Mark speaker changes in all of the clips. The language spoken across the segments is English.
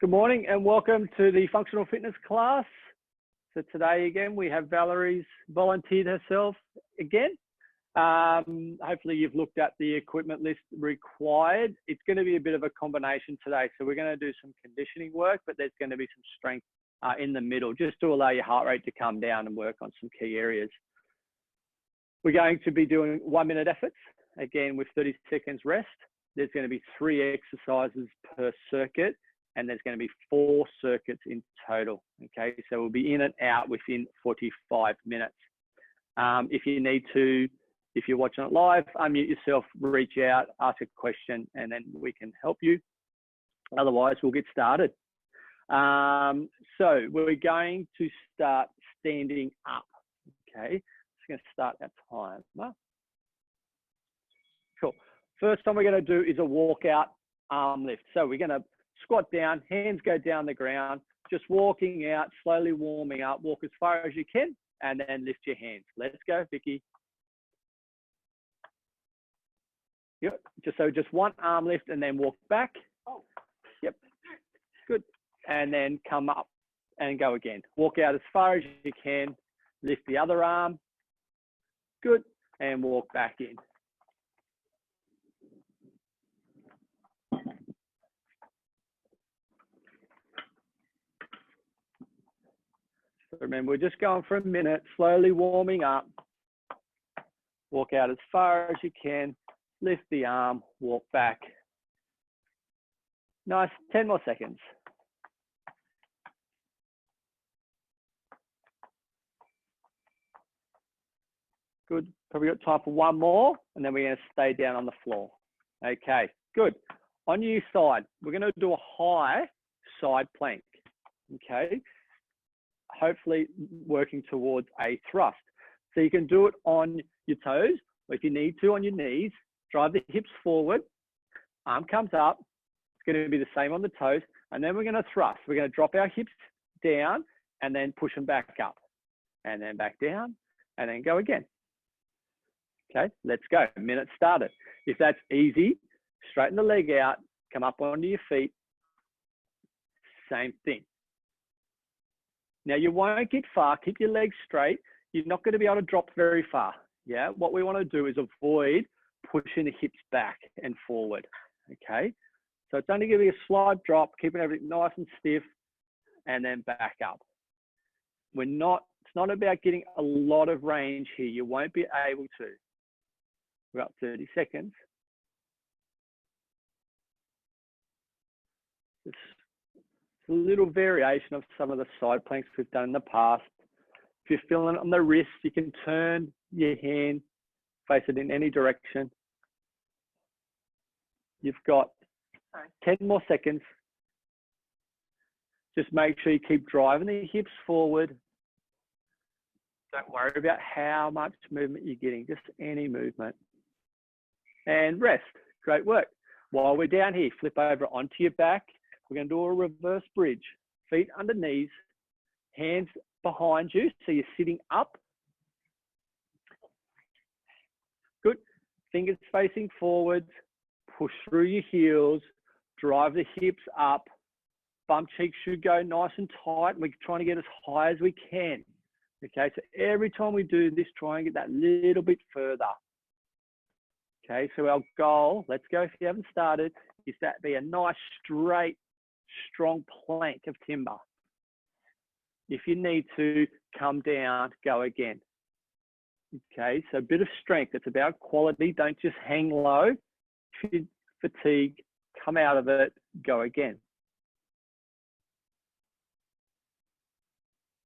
Speaker 1: Good morning and welcome to the functional fitness class. So today again, we have Valerie's volunteered herself again. Hopefully you've looked at the equipment list required. It's going to be a bit of a combination today. So we're going to do some conditioning work, but there's going to be some strength in the middle, just to allow your heart rate to come down and work on some key areas. We're going to be doing 1 minute efforts, again with 30 seconds rest. There's going to be 3 exercises per circuit, and there's going to be 4 circuits in total. Okay, so we'll be in and out within 45 minutes. If you need to, if you're watching it live, unmute yourself, reach out, ask a question, and then we can help you. Otherwise, we'll get started. So we're going to start standing up. Okay, just going to start our timer. Cool. First time we're going to do is a walkout arm lift. So we're going to squat down, hands go down the ground, just walking out, slowly warming up, walk as far as you can, and then lift your hands. Let's go, Vicky. Yep, just one arm lift and then walk back. Yep, good. And then come up and go again. Walk out as far as you can, lift the other arm. Good, and walk back in. Remember, we're just going for a minute, slowly warming up. Walk out as far as you can, lift the arm, walk back. Nice, 10 more seconds. Good, probably got time for one more, and then we're gonna stay down on the floor. Okay, good. On your side, we're gonna do a high side plank, okay? Hopefully working towards a thrust. So you can do it on your toes, or if you need to, on your knees. Drive the hips forward, arm comes up. It's going to be the same on the toes. And then we're going to thrust. We're going to drop our hips down and then push them back up. And then back down and then go again. Okay, let's go. Minute started. If that's easy, straighten the leg out, come up onto your feet. Same thing. Now you won't get far, keep your legs straight. You're not going to be able to drop very far. Yeah, what we want to do is avoid pushing the hips back and forward. Okay, so it's only going to be a slight drop, keeping everything nice and stiff, and then back up. It's not about getting a lot of range here. You won't be able to. We've got 30 seconds. Just a little variation of some of the side planks we've done in the past. If you're feeling it on the wrist, you can turn your hand, face it in any direction. You've got 10 more seconds. Just make sure you keep driving the hips forward. Don't worry about how much movement you're getting, just any movement. And rest. Great work. While we're down here, flip over onto your back. We're going to do a reverse bridge. Feet under knees, hands behind you, so you're sitting up. Good. Fingers facing forwards. Push through your heels. Drive the hips up. Bum cheeks should go nice and tight. We're trying to get as high as we can. Okay, so every time we do this, try and get that little bit further. Okay, so our goal, let's go if you haven't started, is that be a nice straight, strong plank of timber. If you need to, come down, go again. Okay, so a bit of strength. It's about quality. Don't just hang low. If you fatigue, come out of it, go again.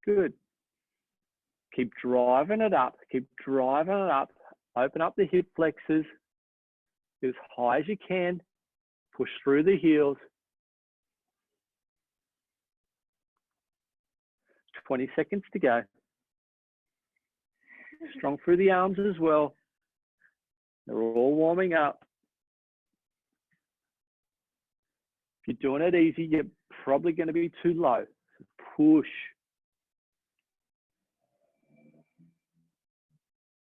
Speaker 1: Good. Keep driving it up. Keep driving it up. Open up the hip flexors as high as you can. Push through the heels. 20 seconds to go. Strong through the arms as well. They're all warming up. If you're doing it easy, you're probably going to be too low. So push.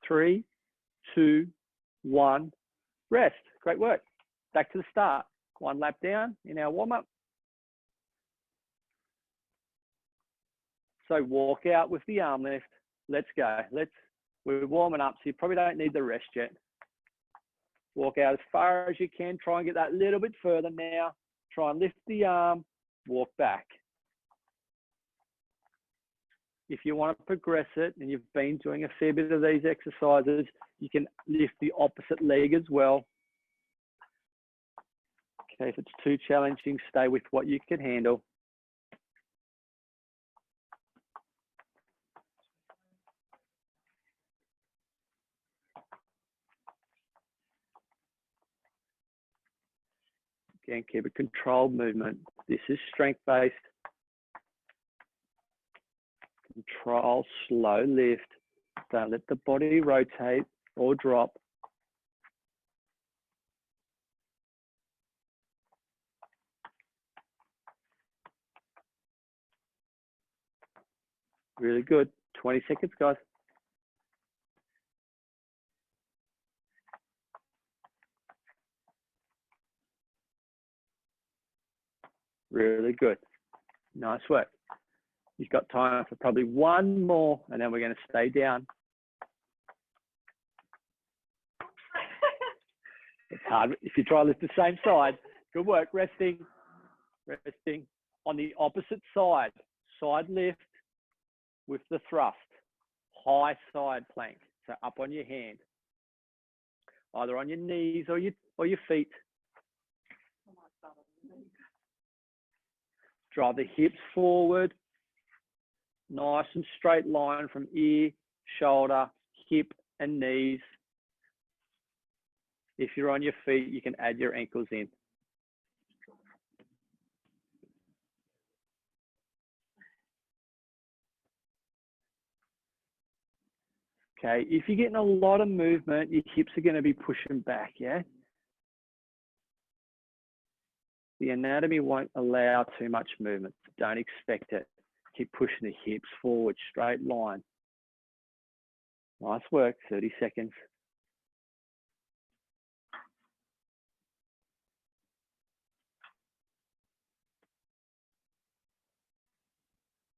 Speaker 1: 3, 2, 1, rest. Great work. Back to the start. 1 lap down in our warm-up. So walk out with the arm lift. Let's go. We're warming up, so you probably don't need the rest yet. Walk out as far as you can. Try and get that little bit further now. Try and lift the arm, walk back. If you want to progress it, and you've been doing a fair bit of these exercises, you can lift the opposite leg as well. Okay, if it's too challenging, stay with what you can handle. Again, keep a controlled movement. This is strength-based. Control, slow lift. Don't let the body rotate or drop. Really good. 20 seconds, guys. Really good. Nice work. You've got time for probably one more, and then we're going to stay down. It's hard if you try to lift the same side. Good work. Resting. Resting. On the opposite side. Side lift with the thrust. High side plank. So up on your hand. Either on your knees or your feet. Drive the hips forward. Nice and straight line from ear, shoulder, hip, and knees. If you're on your feet, you can add your ankles in. Okay, if you're getting a lot of movement, your hips are going to be pushing back, yeah? The anatomy won't allow too much movement. Don't expect it. Keep pushing the hips forward, straight line. Nice work, 30 seconds.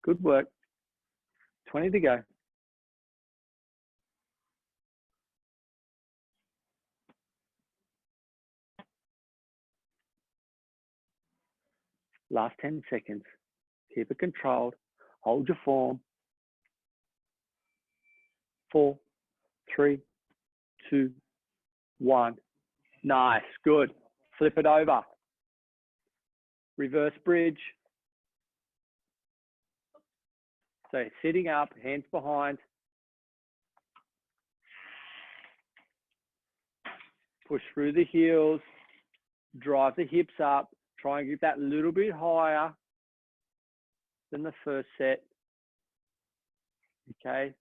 Speaker 1: Good work. 20 to go. Last 10 seconds. Keep it controlled. Hold your form. 4, 3, 2, 1. Nice, good. Flip it over. Reverse bridge. So sitting up, hands behind. Push through the heels. Drive the hips up. Try and get that a little bit higher than the first set. Okay.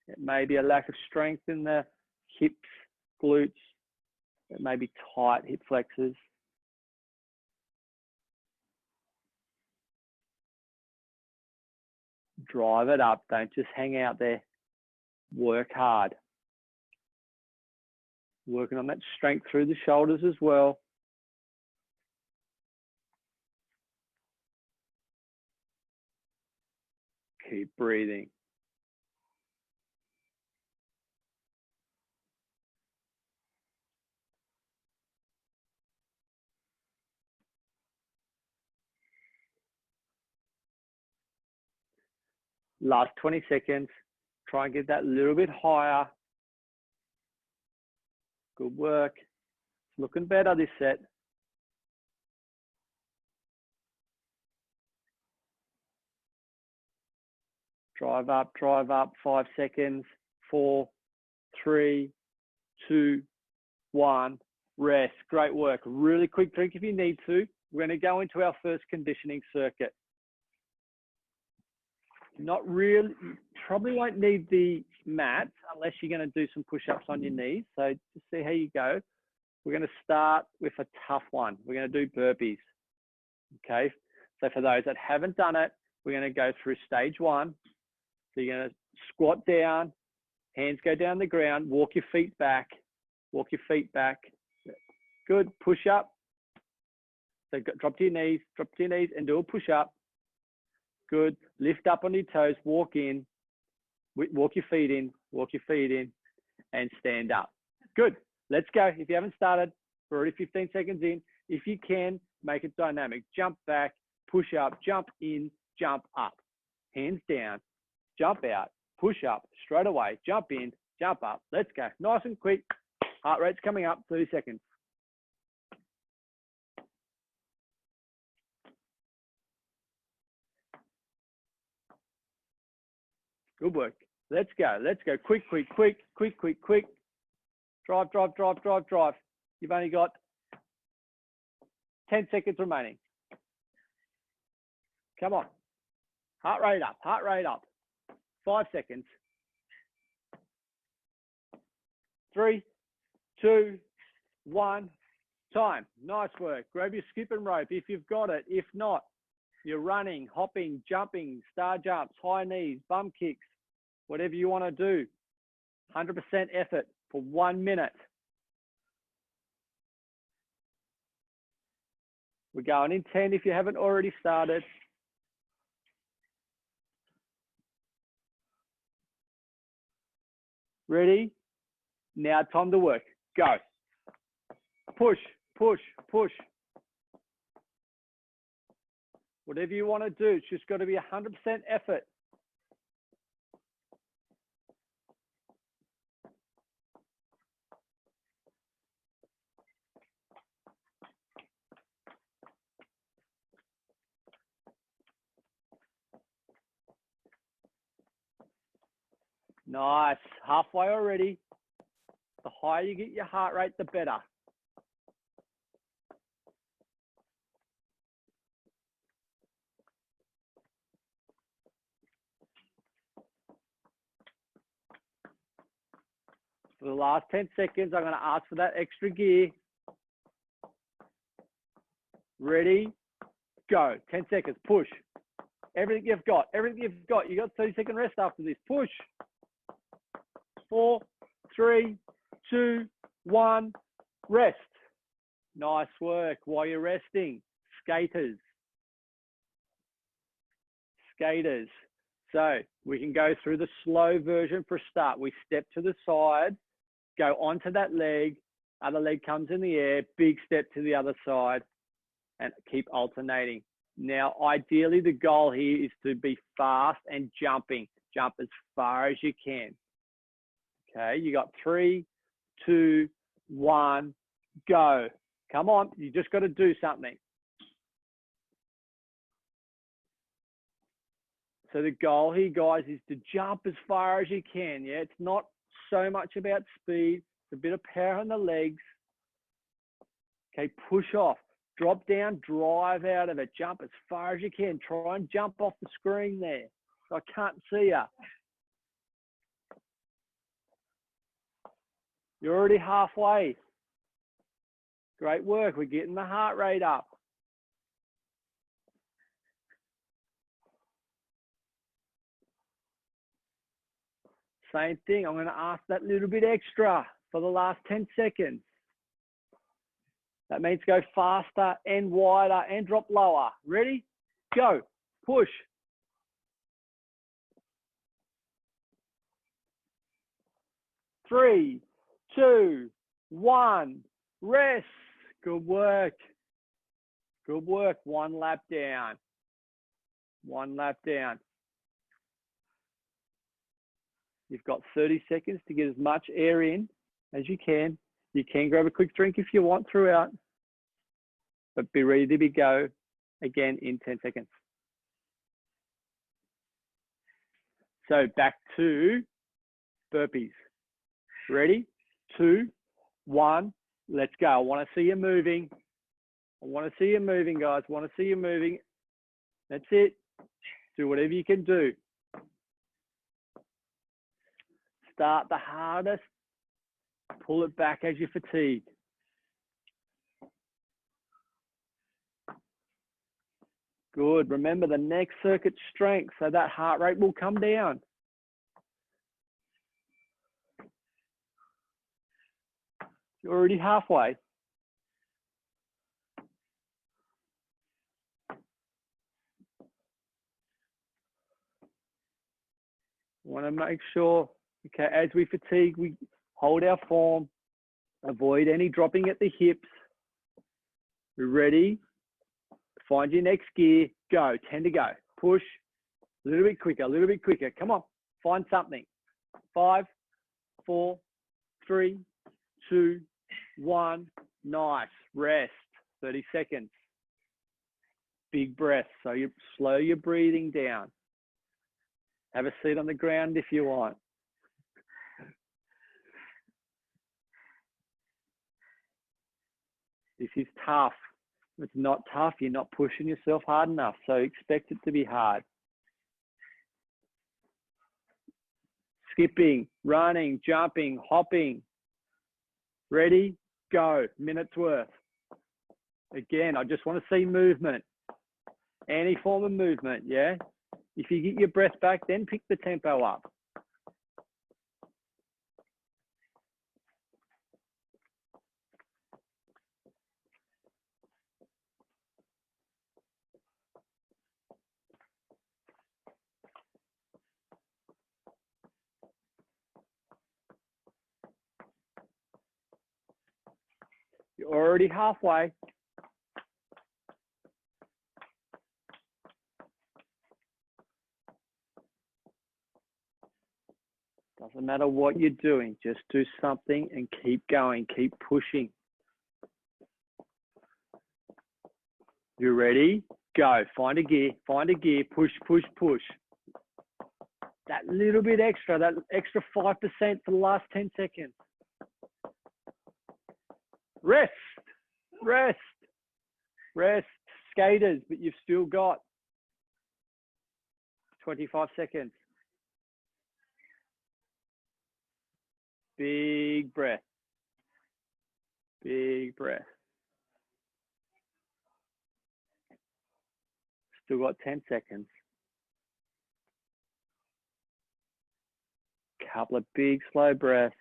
Speaker 1: It may be a lack of strength in the hips, glutes. It may be tight hip flexors. Drive it up. Don't just hang out there. Work hard. Working on that strength through the shoulders as well. Keep breathing. Last 20 seconds. Try and get that a little bit higher. Good work. It's looking better this set. Drive up, 5 seconds. 4, 3, 2, 1. Rest. Great work. Really quick drink if you need to. We're going to go into our first conditioning circuit. Not really, you probably won't need the mat unless you're going to do some push-ups on your knees. So just see how you go. We're going to start with a tough one. We're going to do burpees. Okay. So for those that haven't done it, we're going to go through stage 1. So you're going to squat down, hands go down the ground, walk your feet back, Good. Push up. So drop to your knees and do a push up. Good. Lift up on your toes, walk in, walk your feet in, and stand up. Good. Let's go. If you haven't started, we're already 15 seconds in. If you can, make it dynamic. Jump back, push up, jump in, jump up. Hands down, jump out, push up, straight away, jump in, jump up. Let's go. Nice and quick. Heart rate's coming up, 30 seconds. Good work. Let's go. Let's go. Quick, quick, quick, quick, quick, quick. Drive, drive, drive, drive, drive. You've only got 10 seconds remaining. Come on. Heart rate up, heart rate up. 5 seconds. 3, 2, 1. Time. Nice work. Grab your skip and rope if you've got it. If not, you're running, hopping, jumping, star jumps, high knees, bum kicks, whatever you want to do. 100% effort for 1 minute. We're going in 10 if you haven't already started. Ready? Now time to work. Go. Push, push, push. Whatever you want to do, it's just got to be 100% effort. Nice. Halfway already. The higher you get your heart rate, the better. For the last 10 seconds, I'm going to ask for that extra gear. Ready? Go. 10 seconds. Push. Everything you've got. Everything you've got. You got 30-second rest after this. Push. 4, 3, 2, 1. Rest. Nice work. While you're resting, skaters. Skaters. So we can go through the slow version for a start. We step to the side, go onto that leg, other leg comes in the air, big step to the other side, and keep alternating. Now, ideally, the goal here is to be fast and jumping. Jump as far as you can. Okay, you got 3, 2, 1, go. Come on, you just got to do something. So the goal here, guys, is to jump as far as you can. Yeah, it's not so much about speed. It's a bit of power on the legs. Okay, push off. Drop down, drive out of it. Jump as far as you can. Try and jump off the screen there. So I can't see you. You're already halfway. Great work. We're getting the heart rate up. Same thing. I'm going to ask that little bit extra for the last 10 seconds. That means go faster and wider and drop lower. Ready? Go. Push. 3, 2, 1. Rest. Good work. Good work. 1 lap down. 1 lap down. You've got 30 seconds to get as much air in as you can. You can grab a quick drink if you want throughout, but be ready to go again in 10 seconds. So back to burpees. Ready? 2, 1, let's go. I want to see you moving. I want to see you moving, guys. I want to see you moving. That's it. Do whatever you can do. Start the hardest, pull it back as you fatigue. Good. Remember the next circuit strength, so that heart rate will come down. You're already halfway. Want to make sure, okay, as we fatigue, we hold our form, avoid any dropping at the hips. We're ready. Find your next gear. Go. 10 to go. Push. A little bit quicker. A little bit quicker. Come on. Find something. 5, 4, 3, 2, 1. Nice. Rest. 30 seconds. Big breath. So you slow your breathing down. Have a seat on the ground if you want. This is tough. If it's not tough, you're not pushing yourself hard enough. So expect it to be hard. Skipping, running, jumping, hopping. Ready? Go. Minute's worth. Again, I just want to see movement. Any form of movement, yeah? If you get your breath back, then pick the tempo up. You're already halfway. Doesn't matter what you're doing, just do something and keep going, keep pushing. You ready? Go. Find a gear, push, push, push. That little bit extra, that extra 5% for the last 10 seconds. Rest, rest, rest. Skaters, but you've still got 25 seconds. Big breath. Big breath. Still got 10 seconds. Couple of big slow breaths.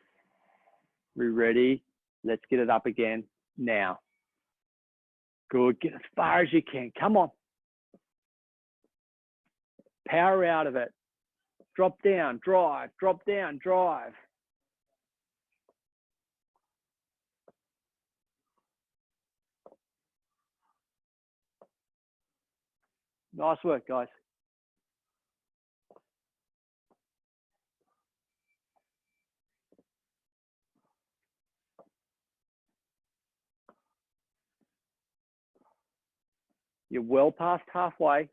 Speaker 1: We ready? Let's get it up again now. Good. Get as far as you can. Come on. Power out of it. Drop down, drive. Drop down, drive. Nice work, guys. You're well past halfway.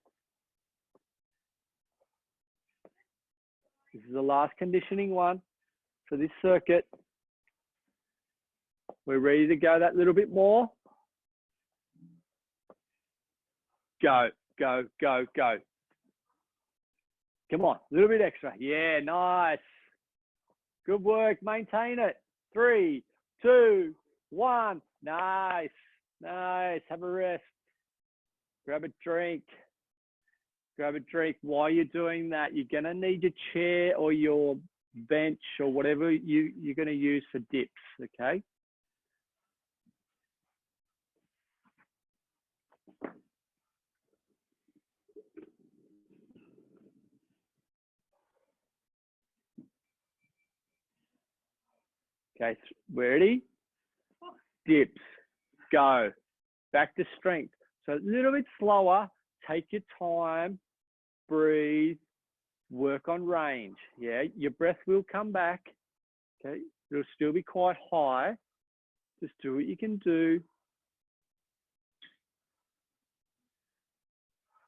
Speaker 1: This is the last conditioning one for this circuit. We're ready to go that little bit more. Go, go, go, go. Come on, a little bit extra. Yeah, nice. Good work, maintain it. 3, 2, 1. Nice, nice. Have a rest. Grab a drink. Grab a drink. While you're doing that, you're gonna need your chair or your bench or whatever you're gonna use for dips, okay? Okay, ready? Dips, go. Back to strength. So a little bit slower, take your time, breathe, work on range. Yeah, your breath will come back. Okay, it'll still be quite high. Just do what you can do.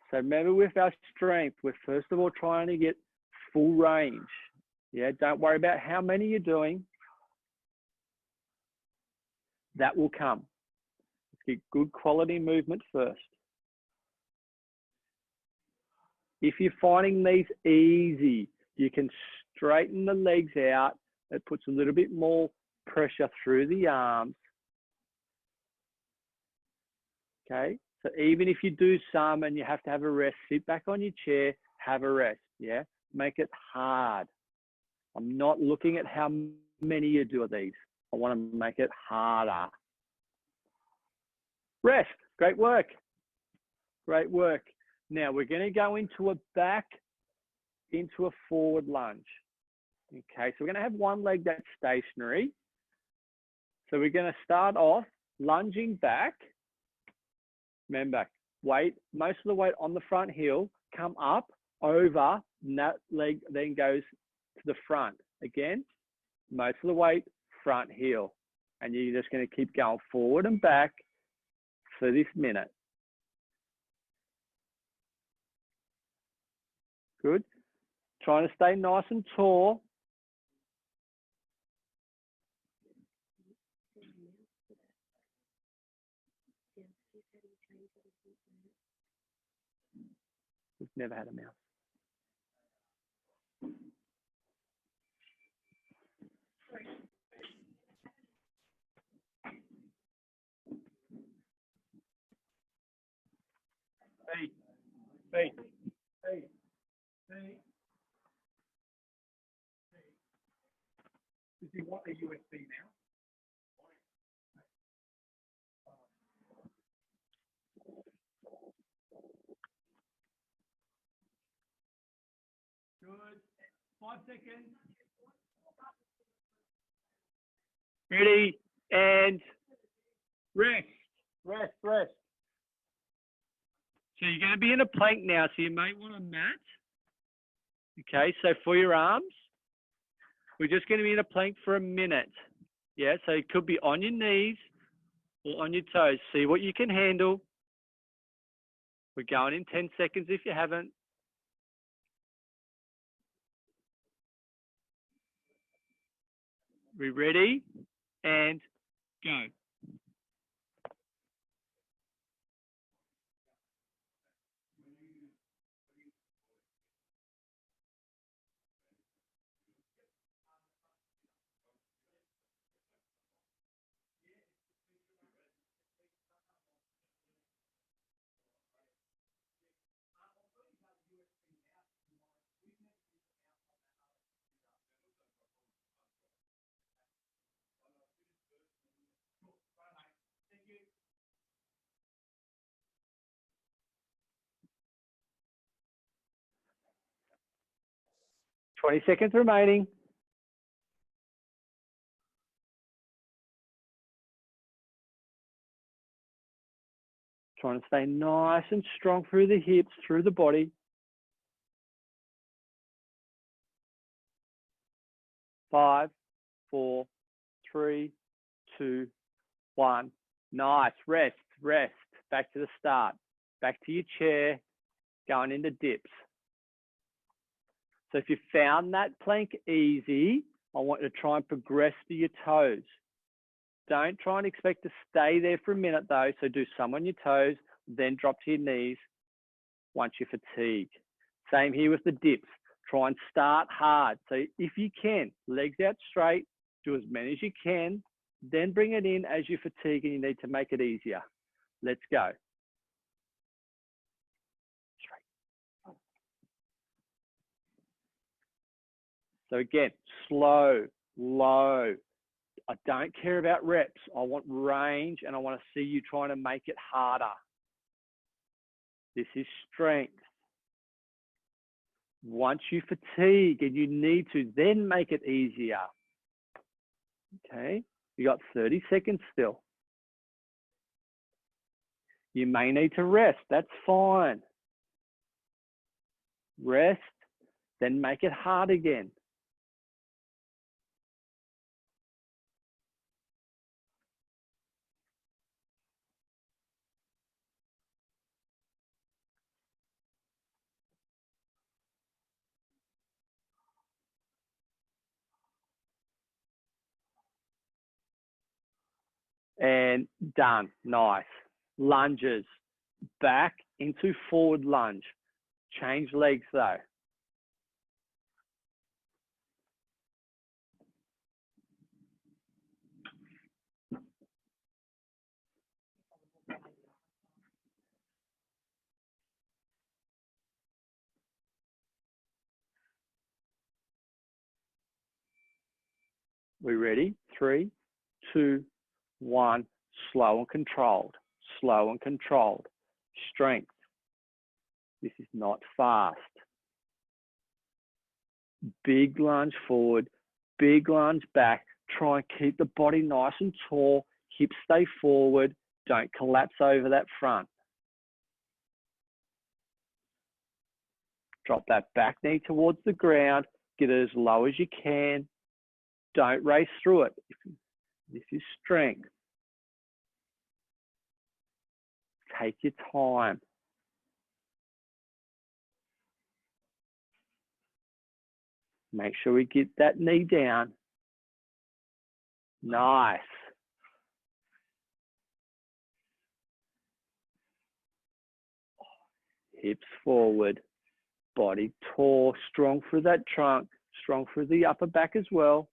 Speaker 1: So remember, with our strength, we're first of all trying to get full range. Yeah, don't worry about how many you're doing. That will come. Let's get good quality movement first. If you're finding these easy, you can straighten the legs out. It puts a little bit more pressure through the arms. Okay, so even if you do some and you have to have a rest, sit back on your chair, have a rest, yeah? Make it hard. I'm not looking at how many you do of these. I want to make it harder. Rest, great work. Great work. Now we're going to go into a back into a forward lunge. Okay, so we're going to have one leg that's stationary. So we're going to start off lunging back. Remember, weight, most of the weight on the front heel, come up over, and that leg then goes to the front. Again, most of the weight, front heel. And you're just going to keep going forward and back for this minute. Good. Trying to stay nice and tall. We've never had a mouse. Hey, hey, hey, hey. Does he want a USB now? Good. 5 seconds. Ready, and rest, rest, rest. So you're going to be in a plank now, so you may want a mat. Okay, so for your arms, we're just going to be in a plank for a minute. Yeah, so it could be on your knees or on your toes. See what you can handle. We're going in 10 seconds if you haven't. We ready? And go. Thank you. 20 seconds remaining. Trying to stay nice and strong through the hips, through the body. 5, 4, 3, 2, 1. Nice. Rest, rest. Back to the start. Back to your chair. Going into dips. So if you found that plank easy, I want you to try and progress to your toes. Don't try and expect to stay there for a minute though. So do some on your toes, then drop to your knees once you fatigue. Same here with the dips. Try and start hard. So if you can, legs out straight, do as many as you can, then bring it in as you fatigue and you need to make it easier. Let's go. So again, slow, low. I don't care about reps. I want range and I want to see you trying to make it harder. This is strength. Once you fatigue and you need to, then make it easier. Okay, you got 30 seconds still. You may need to rest, that's fine. Rest, then make it hard again. And done, nice. Lunges, back into forward lunge. Change legs though. We ready? 3, 2, 1. Slow and controlled. Slow and controlled. Strength. This is not fast. Big lunge forward, big lunge back. Try and keep the body nice and tall. Hips stay forward. Don't collapse over that front. Drop that back knee towards the ground. Get it as low as you can. Don't race through it. This is strength. Take your time. Make sure we get that knee down. Nice. Hips forward. Body tall, strong through that trunk, strong through the upper back as well.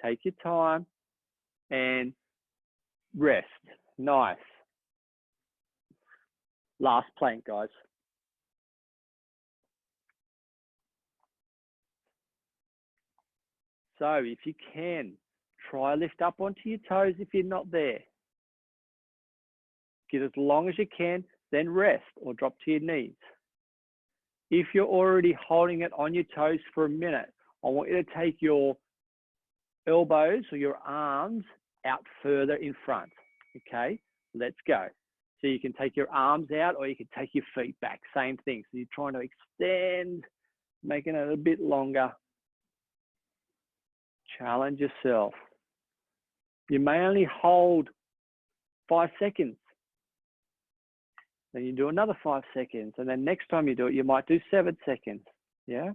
Speaker 1: Take your time and rest. Nice. Last plank, guys. So if you can, try lift up onto your toes if you're not there. Get as long as you can, then rest or drop to your knees. If you're already holding it on your toes for a minute, I want you to take your elbows or your arms out further in front. Okay, let's go. So you can take your arms out or you can take your feet back, same thing. So you're trying to extend, making it a bit longer. Challenge yourself. You may only hold 5 seconds. Then you do another 5 seconds. And then next time you do it, you might do 7 seconds. Yeah?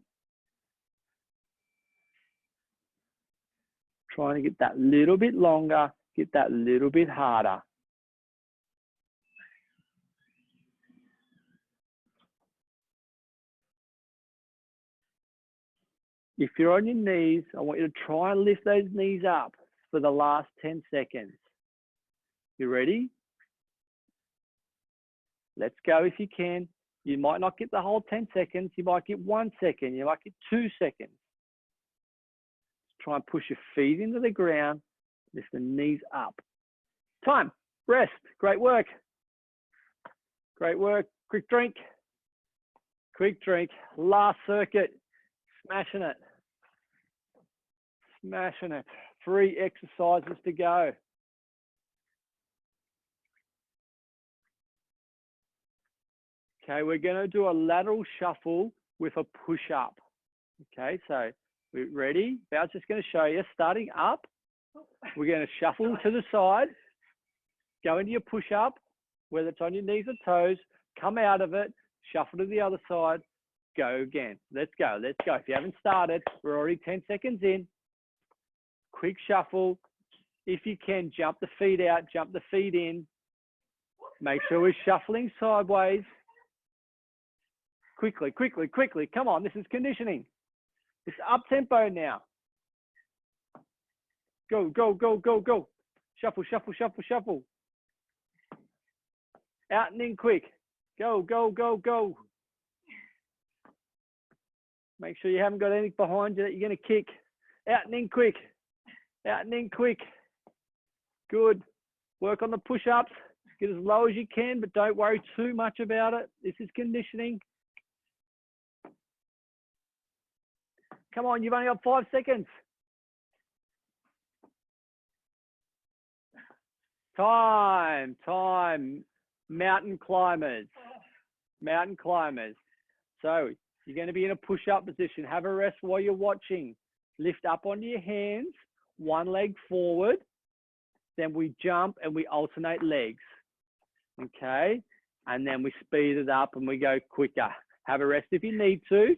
Speaker 1: Trying to get that little bit longer, get that little bit harder. If you're on your knees, I want you to try and lift those knees up for the last 10 seconds. You ready? Let's go if you can. You might not get the whole 10 seconds. You might get 1 second. You might get 2 seconds. Try and push your feet into the ground. Lift the knees up. Time. Rest. Great work. Great work. Quick drink. Quick drink. Last circuit. Smashing it. Smashing it. 3 exercises to go. Okay, we're going to do a lateral shuffle with a push-up. Okay, so we're ready. Val's just going to show you. Starting up, we're going to shuffle to the side, go into your push-up, whether it's on your knees or toes, come out of it, shuffle to the other side, go again. Let's go, let's go. If you haven't started, we're already 10 seconds in. Quick shuffle. If you can, jump the feet out, jump the feet in. Make sure we're shuffling sideways. Quickly, quickly, quickly. Come on, this is conditioning. It's up tempo now. Go, go, go, go, go. Shuffle, shuffle, shuffle, shuffle. Out and in quick. Go, go, go, go. Make sure you haven't got anything behind you that you're going to kick. Out and in quick. Out and in quick. Good. Work on the push-ups. Get as low as you can, but don't worry too much about it. This is conditioning. Come on, you've only got 5 seconds. Time, time. Mountain climbers. Mountain climbers. So you're going to be in a push-up position. Have a rest while you're watching. Lift up onto your hands, one leg forward. Then we jump and we alternate legs. Okay? And then we speed it up and we go quicker. Have a rest if you need to.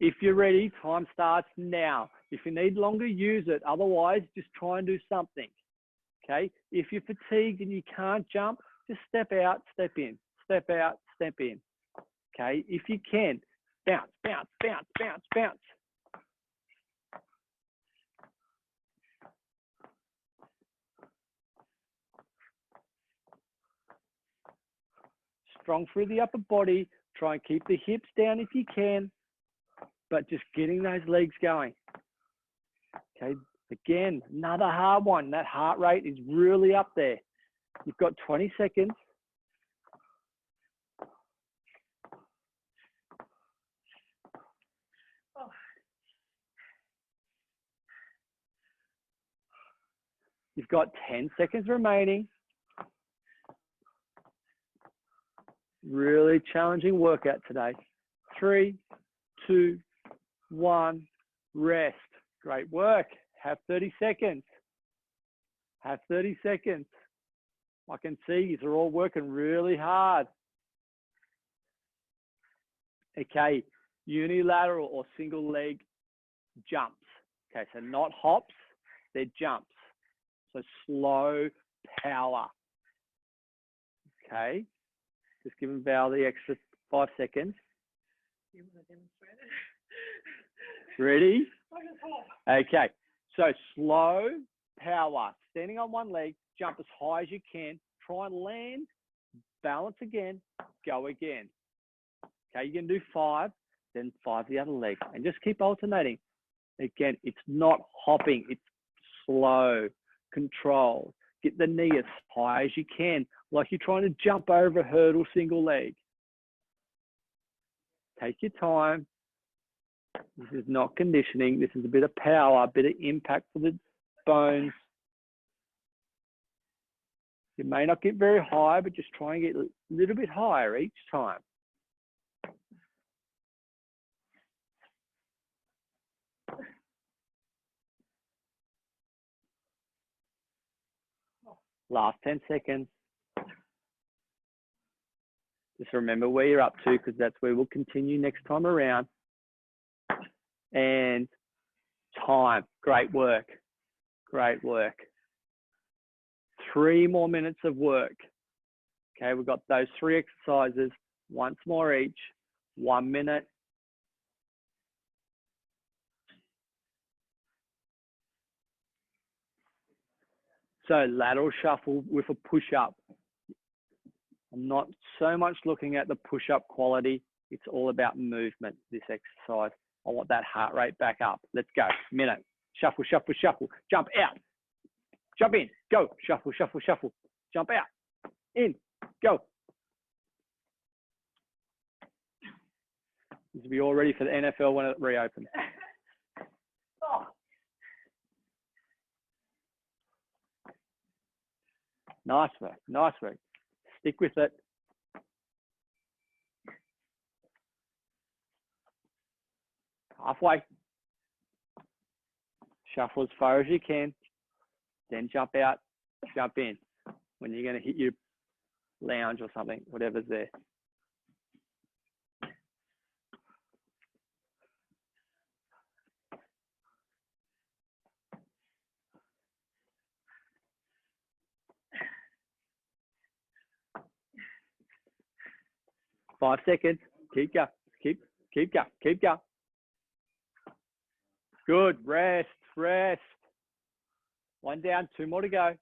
Speaker 1: If you're ready, time starts now. If you need longer, use it. Otherwise, just try and do something. Okay? If you're fatigued and you can't jump, just step out, step in. Step out, step in. Okay? If you can, bounce, bounce, bounce, bounce, bounce. Strong through the upper body. Try and keep the hips down if you can. But just getting those legs going. Okay, again, another hard one. That heart rate is really up there. You've got 20 seconds. got 10 seconds remaining. Really challenging workout today. 3, 2, 1, rest. Great work. Have 30 seconds. Have 30 seconds. I can see you're all working really hard. Okay, unilateral or single leg jumps. Okay, so not hops, they're jumps. So slow power. Okay, just giving Val the extra 5 seconds. You want to demonstrate it? Ready? Okay, so slow power. Standing on one leg, jump as high as you can. Try and land, balance again, go again. Okay, you can do 5, then 5 the other leg, and just keep alternating. Again, it's not hopping, it's slow, control. Get the knee as high as you can, like you're trying to jump over a hurdle single leg. Take your time. This is not conditioning. This is a bit of power, a bit of impact for the bones. You may not get very high, but just try and get a little bit higher each time. Last 10 seconds. Just remember where you're up to, because that's where we'll continue next time around. And time. Great work. Great work. 3 more minutes of work. Okay, we've got those 3 exercises, once more each, 1 minute. So lateral shuffle with a push-up. I'm not so much looking at the push-up quality. It's all about movement, this exercise. I want that heart rate back up. Let's go. Minute. Shuffle, shuffle, shuffle. Jump out. Jump in. Go. Shuffle, shuffle, shuffle. Jump out. In. Go. This will be all ready for the NFL when it reopens. Oh. Nice work. Nice work. Stick with it. Halfway. Shuffle as far as you can. Then jump out, jump in. When you're going to hit your lounge or something, whatever's there. Five seconds. Keep going. Keep going. Keep going. Good. Rest. Rest. 1 down. 2 more to go.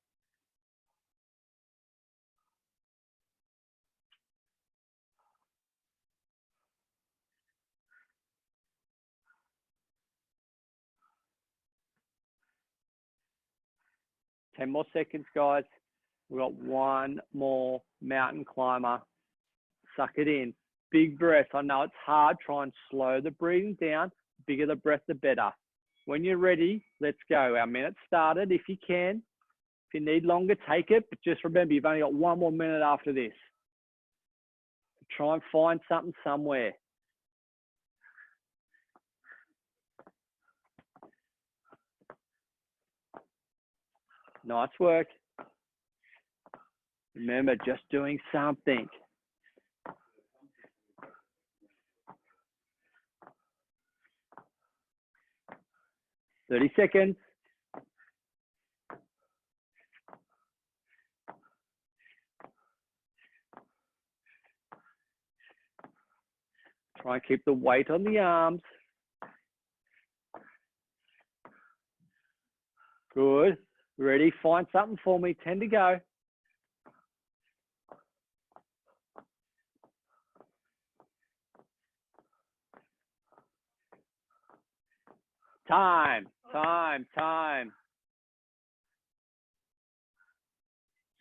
Speaker 1: Ten more seconds, guys. We've got 1 more mountain climber. Suck it in. Big breath. I know it's hard. Try and slow the breathing down. Bigger the breath, the better. When you're ready, let's go. Our minute started. If you can, if you need longer, take it. But just remember, you've only got 1 more minute after this. Try and find something somewhere. Nice work. Remember, just doing something. "30 seconds. Try and keep the weight on the arms. Good. Ready? Find something for me. 10 to go. Time.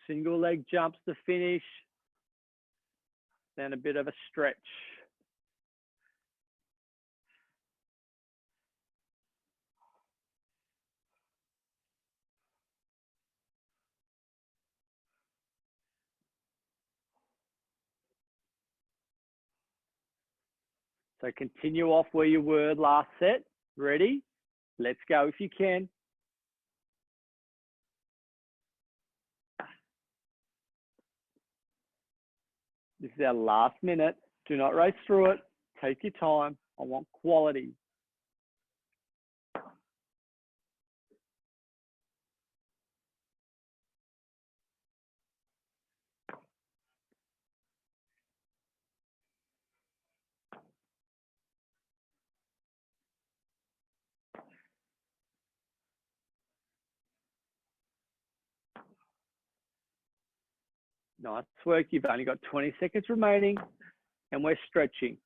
Speaker 1: Single leg jumps to finish. Then a bit of a stretch. So continue off where you were last set. Ready? Let's go if you can. This is our last minute. Do not race through it. Take your time. I want quality. Nice work. You've only got 20 seconds remaining and we're stretching.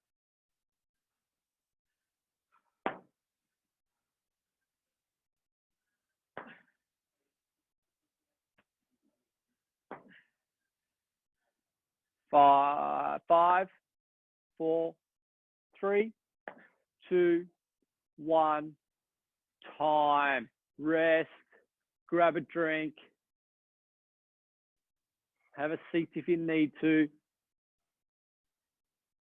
Speaker 1: Five, 4, 3, 2, 1. Time. Rest. Grab a drink. Have a seat if you need to.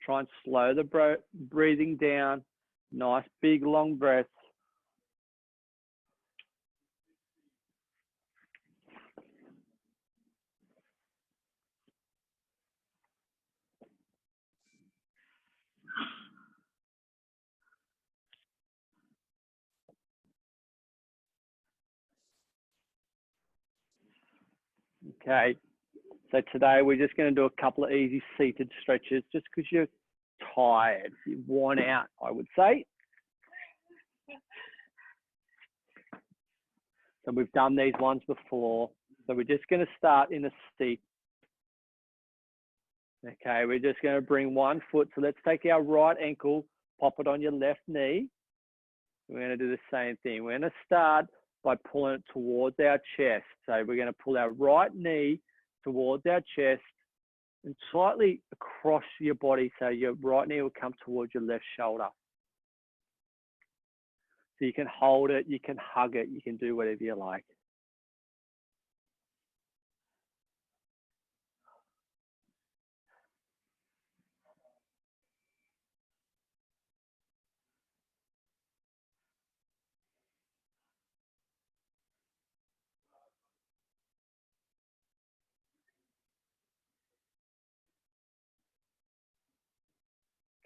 Speaker 1: Try and slow the breathing down. Nice big long breaths. Okay, so today we're just going to do a couple of easy seated stretches just because you're tired, you're worn out, I would say. So we've done these ones before. So we're just going to start in a seat. Okay, we're just going to bring one foot. So let's take our right ankle, pop it on your left knee. We're going to do the same thing. We're going to start by pulling it towards our chest. So we're going to pull our right knee towards our chest and slightly across your body. So your right knee will come towards your left shoulder. So you can hold it, you can hug it, you can do whatever you like.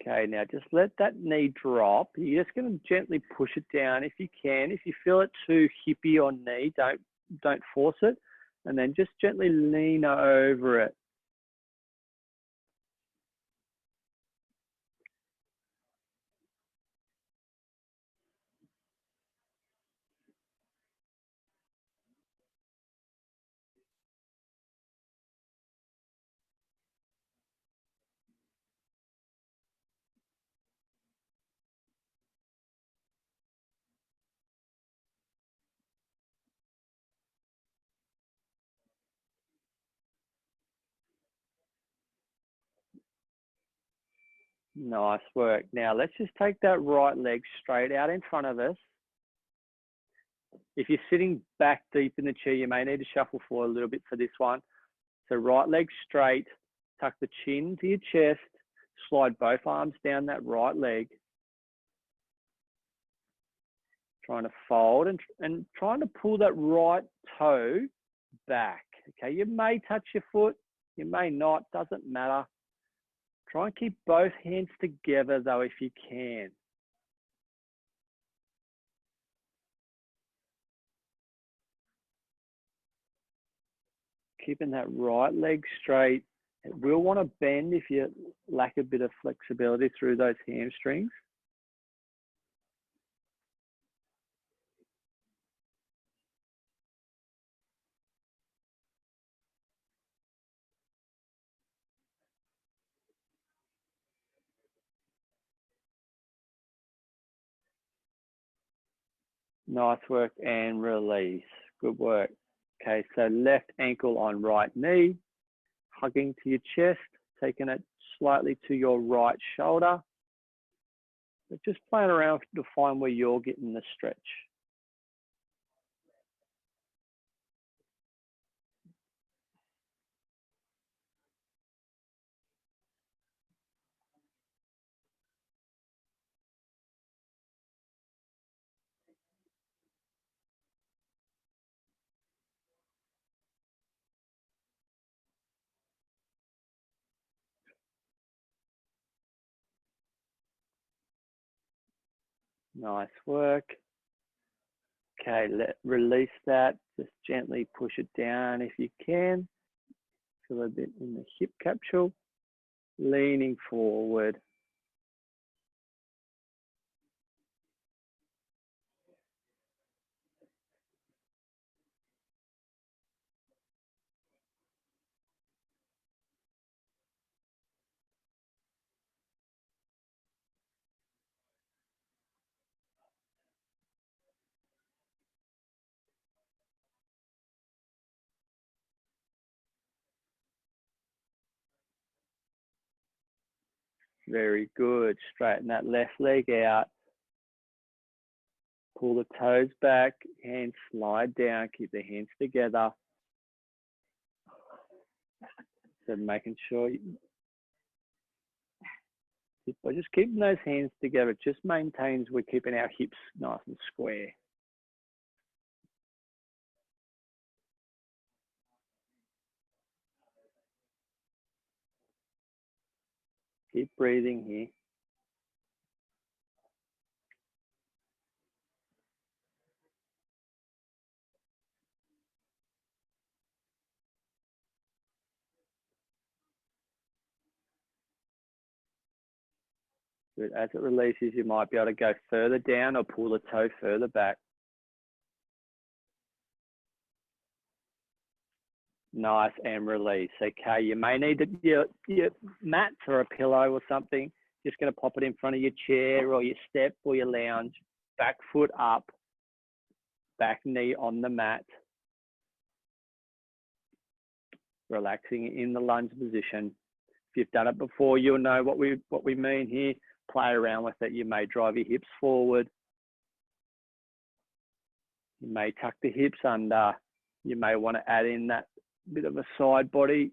Speaker 1: Okay, now just let that knee drop. You're just going to gently push it down if you can. If you feel it too hippy on knee, don't force it. And then just gently lean over it. Nice work. Now let's just take that right leg straight out in front of us. If you're sitting back deep in the chair, you may need to shuffle forward a little bit for this one. So right leg straight, tuck the chin to your chest, slide both arms down that right leg. Trying to fold and trying to pull that right toe back. Okay, you may touch your foot, you may not, doesn't matter. Try and keep both hands together though if you can. Keeping that right leg straight. It will want to bend if you lack a bit of flexibility through those hamstrings. Nice work and release. Good work. Okay, so left ankle on right knee, hugging to your chest, taking it slightly to your right shoulder. But just playing around to find where you're getting the stretch. Nice work. Okay, release that. Just gently push it down if you can. Feel a bit in the hip capsule. Leaning forward. Very good. Straighten that left leg out. Pull the toes back, hands slide down, keep the hands together. So making sure by just keeping those hands together, it just maintains we're keeping our hips nice and square. Keep breathing here. Good. As it releases, you might be able to go further down or pull the toe further back. Nice, and release. Okay, you may need your mats or a pillow or something. Just going to pop it in front of your chair or your step or your lounge. Back foot up, back knee on the mat. Relaxing in the lunge position. If you've done it before, you'll know what we mean here. Play around with it. You may drive your hips forward. You may tuck the hips under. You may want to add in that bit of a side body.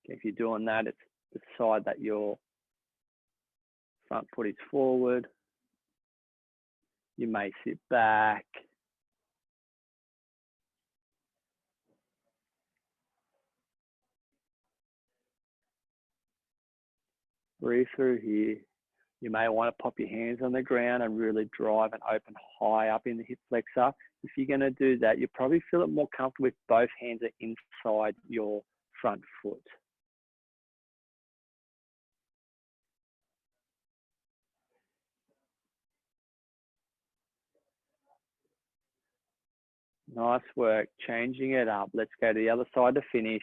Speaker 1: If you're doing that, it's the side that your front foot is forward. You may sit back. Breathe through here. You may want to pop your hands on the ground and really drive and open high up in the hip flexor. If you're going to do that, you probably feel it more comfortable if both hands are inside your front foot. Nice work, changing it up. Let's go to the other side to finish.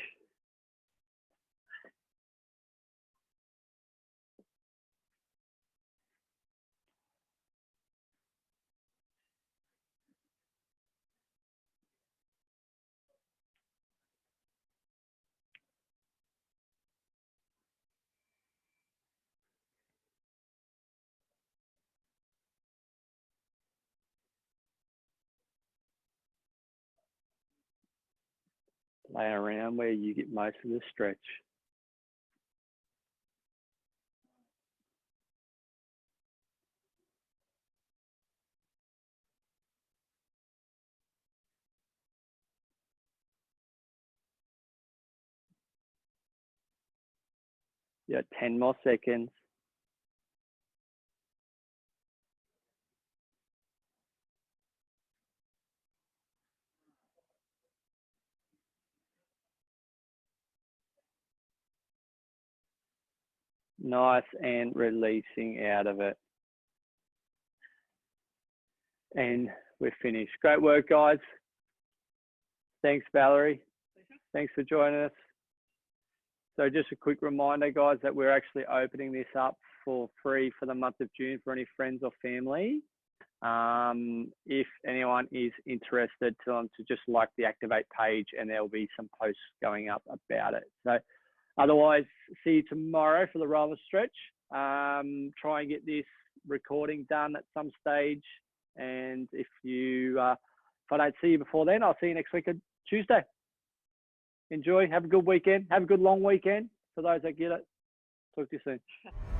Speaker 1: Play around where you get most of the stretch. You got 10 more seconds. Nice, and releasing out of it. And we're finished. Great work, guys. Thanks, Valerie. Thanks for joining us. So just a quick reminder, guys, that we're actually opening this up for free for the month of June for any friends or family. If anyone is interested, to just like the Activate page, and there'll be some posts going up about it. So otherwise, see you tomorrow for the roller stretch. Try and get this recording done at some stage. And if I don't see you before then, I'll see you next week on Tuesday. Enjoy. Have a good weekend. Have a good long weekend for those that get it. Talk to you soon.